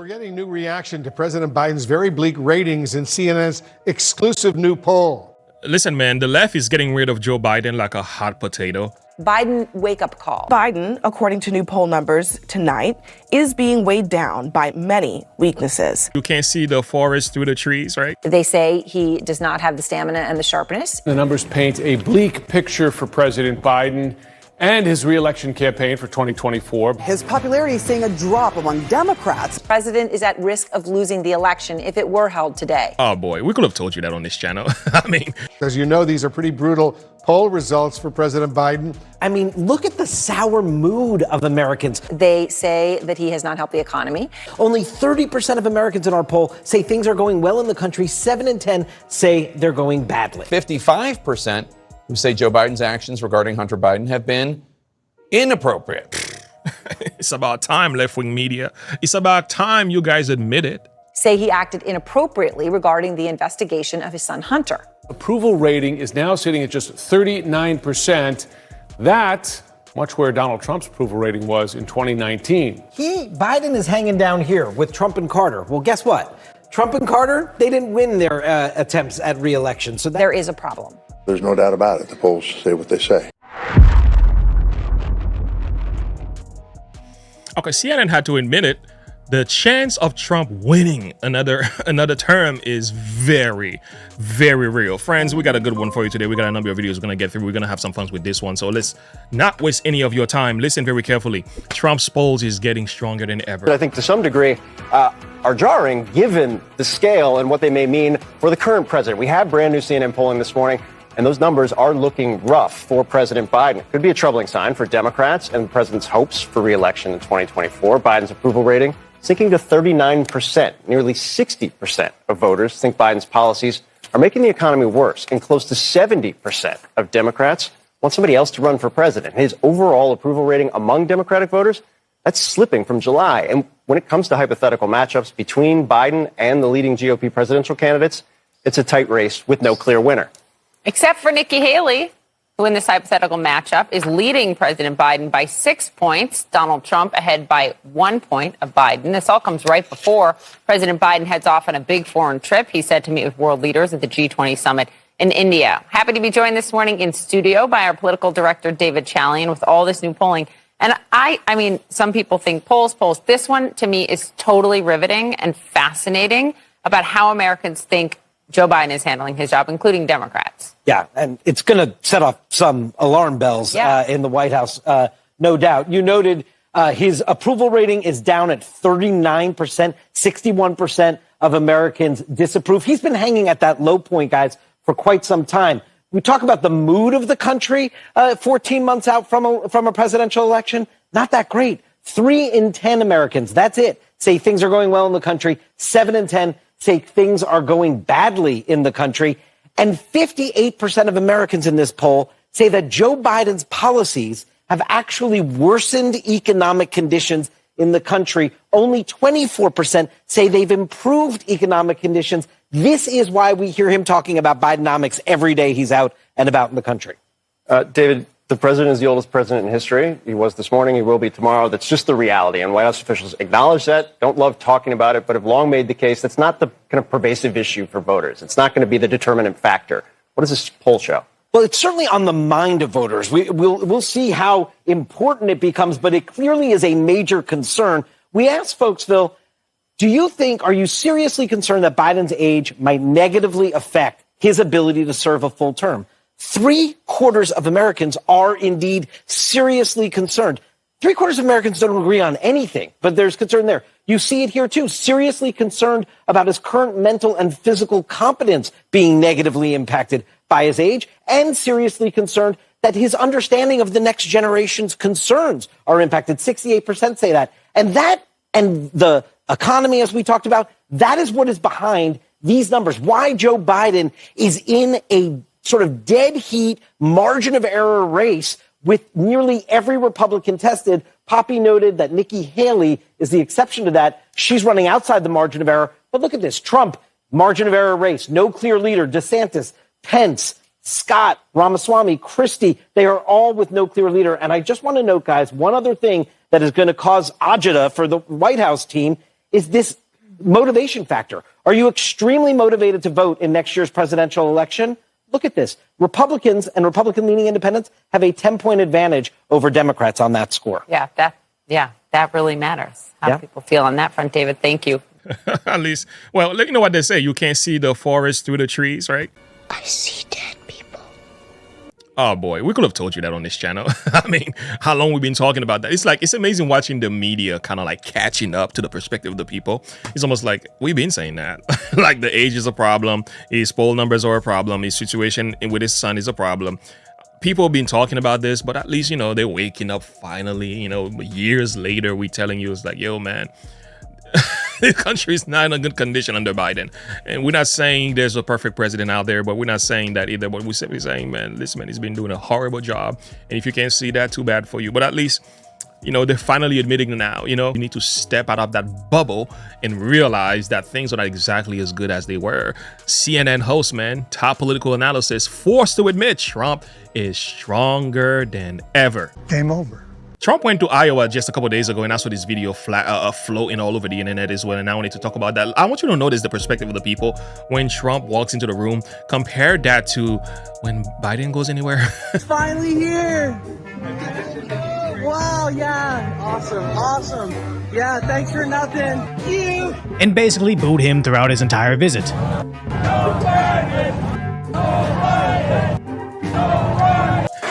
getting new reaction to President Biden's very bleak ratings in CNN's exclusive new poll. Listen, man, the left is getting rid of Joe Biden like a hot potato. Biden wake-up call. Biden, according to new poll numbers tonight, is being weighed down by many weaknesses. You can't see the forest through the trees, right? They say he does not have the stamina and the sharpness. The numbers paint a bleak picture for President Biden and his re-election campaign for 2024. His popularity is seeing a drop among Democrats. The president is at risk of losing the election if it were held today. Oh, boy, we could have told you that on this channel. I mean, as you know, these are pretty brutal poll results for President Biden. I mean, look at the sour mood of Americans. They say that he has not helped the economy. Only 30% of Americans in our poll say things are going well in the country. 7 in 10 say they're going badly. 55% who say Joe Biden's actions regarding Hunter Biden have been inappropriate. It's about time, left-wing media. It's about time you guys admit it. Say he acted inappropriately regarding the investigation of his son Hunter. Approval rating is now sitting at just 39%. That, much where Donald Trump's approval rating was in 2019. Biden is hanging down here with Trump and Carter. Well, guess what? Trump and Carter, they didn't win their attempts at re-election. So there is a problem. There's no doubt about it. The polls say what they say. Okay, CNN had to admit it. The chance of Trump winning another term is very, very real. Friends, we got a good one for you today. We got a number of videos we're going to get through. We're going to have some fun with this one. So let's not waste any of your time. Listen very carefully. Trump's polls is getting stronger than ever. I think to some degree are jarring given the scale and what they may mean for the current president. We have brand new CNN polling this morning, and those numbers are looking rough for President Biden. Could be a troubling sign for Democrats and the president's hopes for re-election in 2024. Biden's approval rating sinking to 39%. Nearly 60% of voters think Biden's policies are making the economy worse, and close to 70% of Democrats want somebody else to run for president. His overall approval rating among Democratic voters, that's slipping from July. And when it comes to hypothetical matchups between Biden and the leading GOP presidential candidates, it's a tight race with no clear winner. Except for Nikki Haley, who in this hypothetical matchup is leading President Biden by 6 points. Donald Trump ahead by 1 point of Biden. This all comes right before President Biden heads off on a big foreign trip. He's set to meet with world leaders at the G20 summit in India. Happy to be joined this morning in studio by our political director, David Chalian, with all this new polling. And I mean, some people think polls. This one, to me, is totally riveting and fascinating about how Americans think Joe Biden is handling his job, including Democrats. Yeah, and it's going to set off some alarm bells in the White House, no doubt. You noted his approval rating is down at 39%. 61% of Americans disapprove. He's been hanging at that low point, guys, for quite some time. We talk about the mood of the country 14 months out from a presidential election. Not that great. 3 in 10 Americans, that's it, say things are going well in the country. 7 in 10 say things are going badly in the country. And 58% of Americans in this poll say that Joe Biden's policies have actually worsened economic conditions in the country. Only 24% say they've improved economic conditions. This is why we hear him talking about Bidenomics every day he's out and about in the country. David, the president is the oldest president in history. He was this morning. He will be tomorrow. That's just the reality. And White House officials acknowledge that, don't love talking about it, but have long made the case that's not the kind of pervasive issue for voters. It's not going to be the determinant factor. What does this poll show? Well, it's certainly on the mind of voters. We'll see how important it becomes, but it clearly is a major concern. We asked folks, Phil, are you seriously concerned that Biden's age might negatively affect his ability to serve a full term? 3/4 of Americans are indeed seriously concerned. 3/4 of Americans don't agree on anything, but there's concern there. You see it here, too. Seriously concerned about his current mental and physical competence being negatively impacted by his age, and seriously concerned that his understanding of the next generation's concerns are impacted. 68% say that. And the economy, as we talked about, that is what is behind these numbers. Why Joe Biden is in a sort of dead heat margin of error race with nearly every Republican tested. Poppy noted that Nikki Haley is the exception to that. She's running outside the margin of error. But look at this. Trump, margin of error race, no clear leader. DeSantis, Pence, Scott, Ramaswamy, Christie, they are all with no clear leader. And I just want to note, guys, one other thing that is going to cause agita for the White House team is this motivation factor. Are you extremely motivated to vote in next year's presidential election? Look at this. Republicans and Republican-leaning independents have a 10-point advantage over Democrats on that score. Yeah, that really matters. How people feel on that front, David. Thank you. At least, well, you know what they say. You can't see the forest through the trees, right? I see dead people. Oh boy, we could have told you that on this channel. I mean, how long we've been talking about that. It's amazing watching the media kind of like catching up to the perspective of the people. It's almost like we've been saying that. Like the age is a problem, his poll numbers are a problem, his situation with his son is a problem. People have been talking about this, but at least, you know, they're waking up finally. You know, years later, we telling you, it's like, yo, man, the country is not in a good condition under Biden. And we're not saying there's a perfect president out there, but we're not saying that either. But we're simply saying, man, this man has been doing a horrible job. And if you can't see that, too bad for you. But at least, you know, they're finally admitting now, you know, you need to step out of that bubble and realize that things are not exactly as good as they were. CNN host, man, top political analysis, forced to admit Trump is stronger than ever. Game over. Trump went to Iowa just a couple days ago, and I saw this video floating all over the internet as well. And I wanted to talk about that. I want you to notice the perspective of the people when Trump walks into the room. Compare that to when Biden goes anywhere. It's finally here. Wow, yeah. Awesome. Yeah, thanks for nothing. You. And basically booed him throughout his entire visit.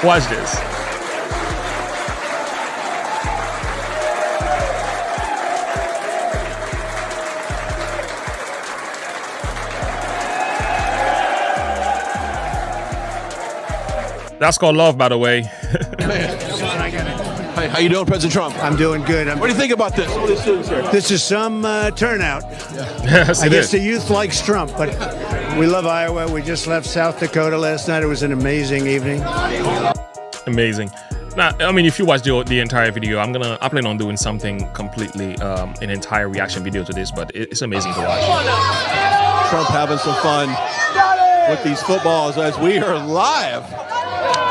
Watch this. That's called love, by the way. Hey, how you doing, President Trump? I'm doing good. What do you think about this? All these students here. This is some turnout. Yes, I guess the youth likes Trump, but we love Iowa. We just left South Dakota last night. It was an amazing evening. Amazing. Now, I mean, if you watch the entire video, I plan on doing something completely, an entire reaction video to this, but it's amazing to watch. Trump having some fun with these footballs as we are live.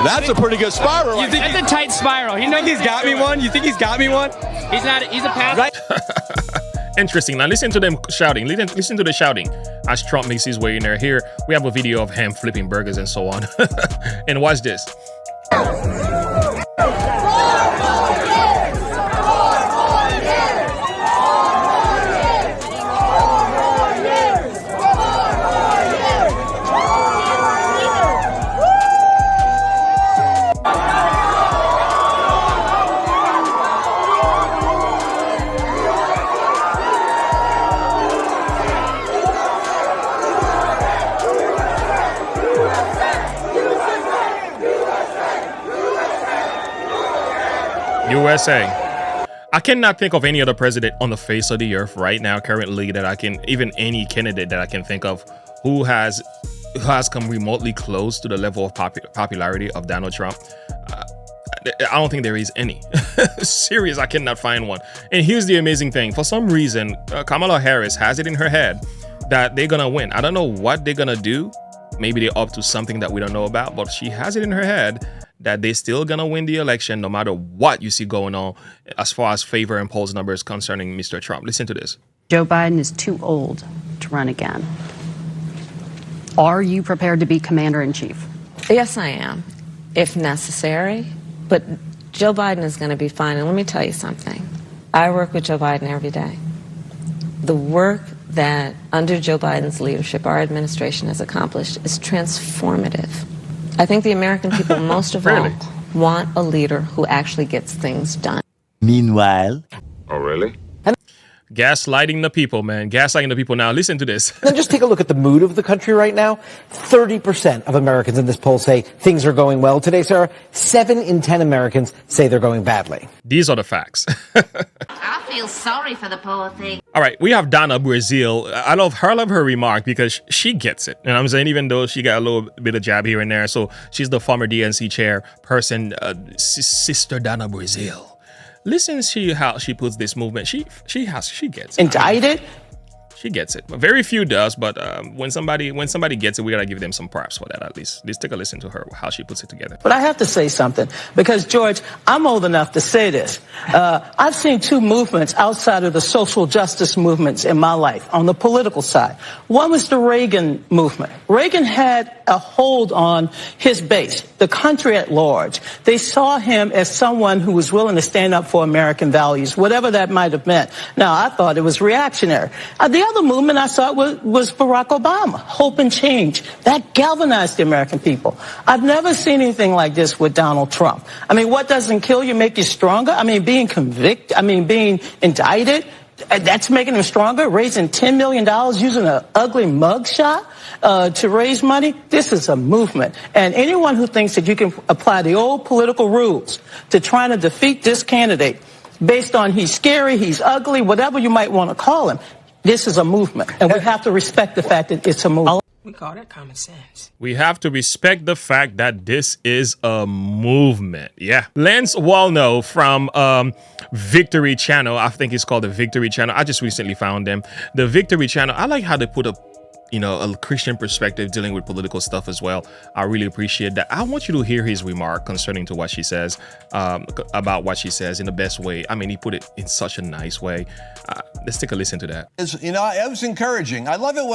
That's a pretty good spiral. You think that's a tight spiral? You think he's got me one? You think he's got me one? He's a pass. Right. Interesting. Now listen to them shouting. Listen to the shouting as Trump makes his way in there. Here we have a video of him flipping burgers and so on. And watch this. USA. I cannot think of any other president on the face of the earth right now, currently, that I can, even any candidate that I can think of who has come remotely close to the level of popularity of Donald Trump. I don't think there is any. Serious, I cannot find one. And here's the amazing thing. For some reason, Kamala Harris has it in her head that they're gonna win. I don't know what they're gonna do. Maybe they're up to something that we don't know about, but she has it in her head that they're still gonna win the election no matter what you see going on as far as favor and polls numbers concerning Mr. Trump. Listen to this. Joe Biden is too old to run again. Are you prepared to be commander-in-chief? Yes, I am, if necessary. But Joe Biden is going to be fine. And let me tell you something. I work with Joe Biden every day. The work that under Joe Biden's leadership our administration has accomplished is transformative. I think the American people most of all want a leader who actually gets things done. Meanwhile. Oh, really? Gaslighting the people, man. Gaslighting the people. Now, listen to this. Then just take a look at the mood of the country right now. 30% of Americans in this poll say things are going well today, Sarah. 7 in 10 Americans say they're going badly. These are the facts. I feel sorry for the poor thing. All right, we have Donna Brazil. I love her remark because she gets it. And I'm saying, even though she got a little bit of jab here and there. So she's the former DNC chairperson, Sister Donna Brazil. Listen to how she puts this movement. She gets it. Indicted? She gets it. Very few does, but when somebody gets it, we gotta give them some props for that at least. Let's take a listen to her, how she puts it together. But I have to say something, because, George, I'm old enough to say this. I've seen two movements outside of the social justice movements in my life, on the political side. One was the Reagan movement. Reagan had a hold on his base, the country at large. They saw him as someone who was willing to stand up for American values, whatever that might have meant. Now, I thought it was reactionary. The other movement I saw was Barack Obama, hope and change. That galvanized the American people. I've never seen anything like this with Donald Trump. I mean, what doesn't kill you make you stronger? I mean, being being indicted, that's making him stronger. Raising $10 million using an ugly mugshot to raise money. This is a movement. And anyone who thinks that you can apply the old political rules to trying to defeat this candidate based on he's scary, he's ugly, whatever you might want to call him, this is a movement. And we have to respect the fact that it's a movement. We call that common sense. We have to respect the fact that this is a movement. Yeah. Lance Wallno from Victory Channel. I think it's called the Victory Channel. I just recently found them. The Victory Channel. I like how they put a Christian perspective dealing with political stuff as well. I really appreciate that. I want you to hear his remark concerning to what she says, about what she says in the best way. I mean, he put it in such a nice way. Let's take a listen to that. It was encouraging. I love it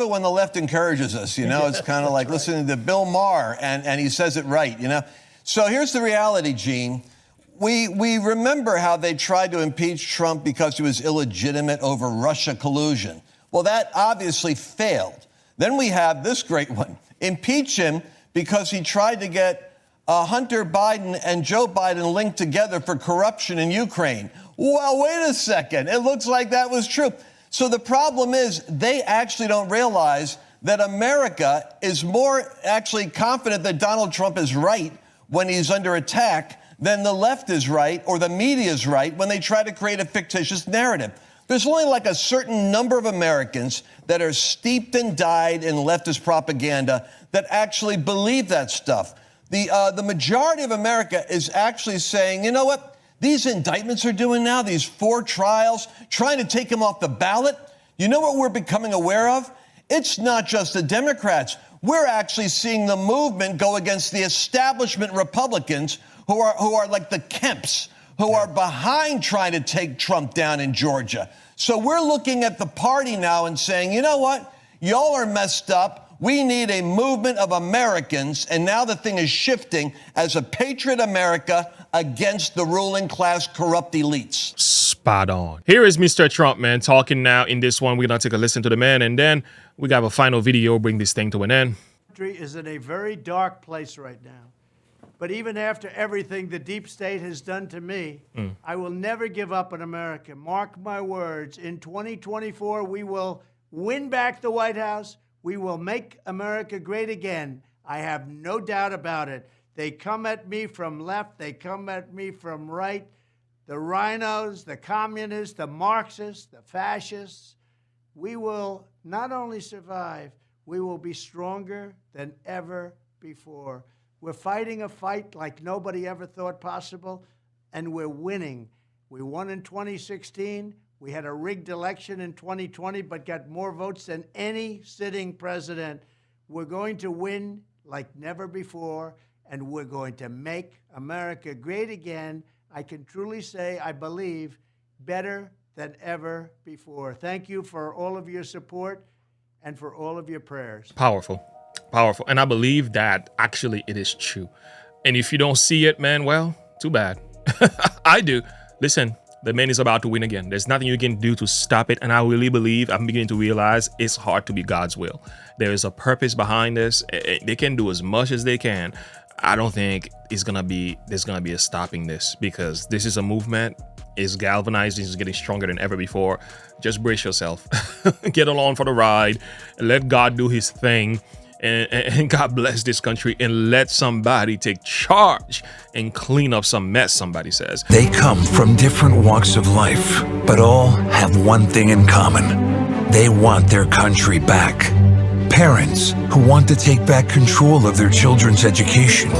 when the left encourages us. It's kind of like listening to Bill Maher, and he says it right. So here's the reality, Gene. We remember how they tried to impeach Trump because he was illegitimate over Russia collusion. Well, that obviously failed. Then we have this great one. Impeach him because he tried to get Hunter Biden and Joe Biden linked together for corruption in Ukraine. Well, wait a second. It looks like that was true. So the problem is they actually don't realize that America is more actually confident that Donald Trump is right when he's under attack than the left is right or the media is right when they try to create a fictitious narrative. There's only like a certain number of Americans that are steeped and dyed in leftist propaganda that actually believe that stuff. The majority of America is actually saying, you know what? These indictments are doing now, these 4 trials, trying to take him off the ballot. You know what we're becoming aware of? It's not just the Democrats. We're actually seeing the movement go against the establishment Republicans who are like the Kemps, who are behind trying to take Trump down in Georgia. So we're looking at the party now and saying, you know what? Y'all are messed up. We need a movement of Americans. And now the thing is shifting as a patriot America against the ruling class corrupt elites. Spot on. Here is Mr. Trump, man, talking now in this one. We're going to take a listen to the man, and then we got a final video, bring this thing to an end. The country is in a very dark place right now. But even after everything the deep state has done to me, I will never give up on America. Mark my words. In 2024, we will win back the White House. We will make America great again. I have no doubt about it. They come at me from left. They come at me from right. The rhinos, the communists, the Marxists, the fascists. We will not only survive, we will be stronger than ever before. We're fighting a fight like nobody ever thought possible, and we're winning. We won in 2016. We had a rigged election in 2020, but got more votes than any sitting president. We're going to win like never before, and we're going to make America great again. I can truly say, I believe, better than ever before. Thank you for all of your support and for all of your prayers. Powerful. Powerful. And I believe that actually it is true. And if you don't see it, man, well, too bad. I do. Listen, the man is about to win again. There's nothing you can do to stop it. And I really believe, I'm beginning to realize it's hard to be God's will. There is a purpose behind this. They can do as much as they can. I don't think there's gonna be a stopping this, because this is a movement. It's galvanizing. It's getting stronger than ever before. Just brace yourself. Get along for the ride. Let God do his thing. And God bless this country, and let somebody take charge and clean up some mess, somebody says. They come from different walks of life, but all have one thing in common. They want their country back. Parents who want to take back control of their children's education.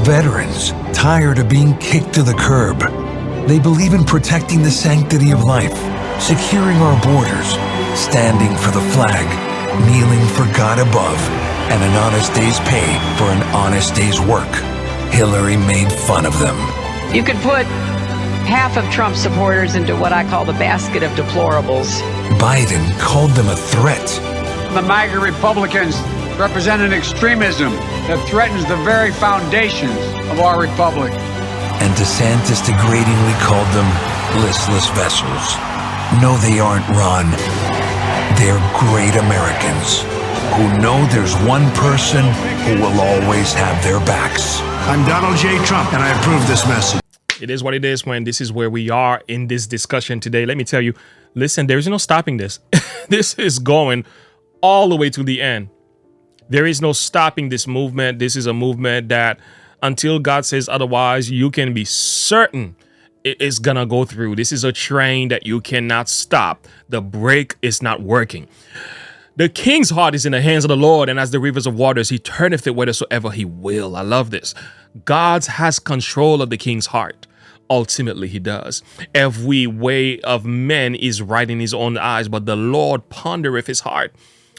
Veterans tired of being kicked to the curb. They believe in protecting the sanctity of life, securing our borders, standing for the flag, kneeling for God above, and an honest day's pay for an honest day's work. Hillary made fun of them. You could put half of Trump supporters into what I call the basket of deplorables. Biden called them a threat. The MAGA Republicans represent an extremism that threatens the very foundations of our republic. And DeSantis degradingly called them listless vessels. No, they aren't, Ron. They're great Americans who know there's one person who will always have their backs. I'm Donald J. Trump, and I approve this message. It is what it is, when this is where we are in this discussion today. Let me tell you, listen, there is no stopping this. This is going all the way to the end. There is no stopping this movement. This is a movement that until God says otherwise, you can be certain it is gonna go through. This is a train that you cannot stop. The brake is not working. The king's heart is in the hands of the Lord, and as the rivers of waters, he turneth it whithersoever he will. I love this. God has control of the king's heart. Ultimately, he does. Every way of men is right in his own eyes, but the Lord pondereth his heart.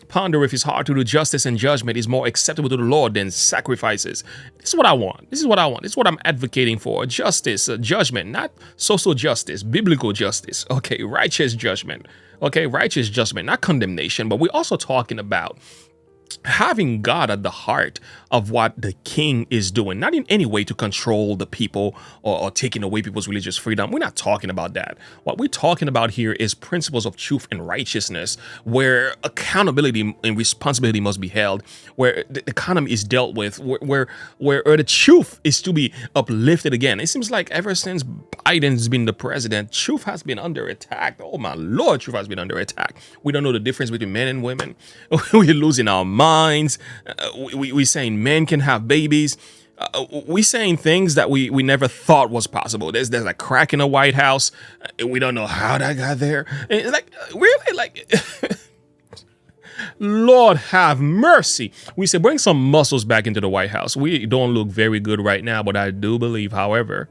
Pondereth his heart to do justice and judgment is more acceptable to the Lord than sacrifices. This is what I want. This is what I want. This is what I'm advocating for. Justice, judgment, not social justice, biblical justice. Okay, righteous judgment. Okay, righteous judgment, not condemnation. But we're also talking about having God at the heart of what the king is doing, not in any way to control the people or taking away people's religious freedom. We're not talking about that. What we're talking about here is principles of truth and righteousness, where accountability and responsibility must be held, where the economy is dealt with, where the truth is to be uplifted again. It seems like ever since Biden's been the president, truth has been under attack. Oh my Lord, truth has been under attack. We don't know the difference between men and women. We're losing our minds. We're saying men can have babies. We're saying things that we never thought was possible. There's a crack in the White House. We don't know how that got there. And it's like, really, like, Lord have mercy. We say bring some muscles back into the White House. We don't look very good right now, but I do believe, however,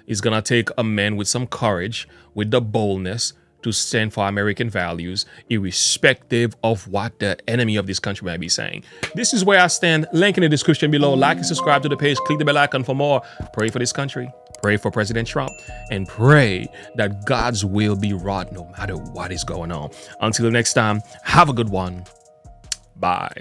it's gonna take a man with some courage, with the boldness to stand for American values, irrespective of what the enemy of this country might be saying. This is where I stand. Link in the description below. Like and subscribe to the page. Click the bell icon for more. Pray for this country. Pray for President Trump. And pray that God's will be wrought no matter what is going on. Until next time, have a good one. Bye.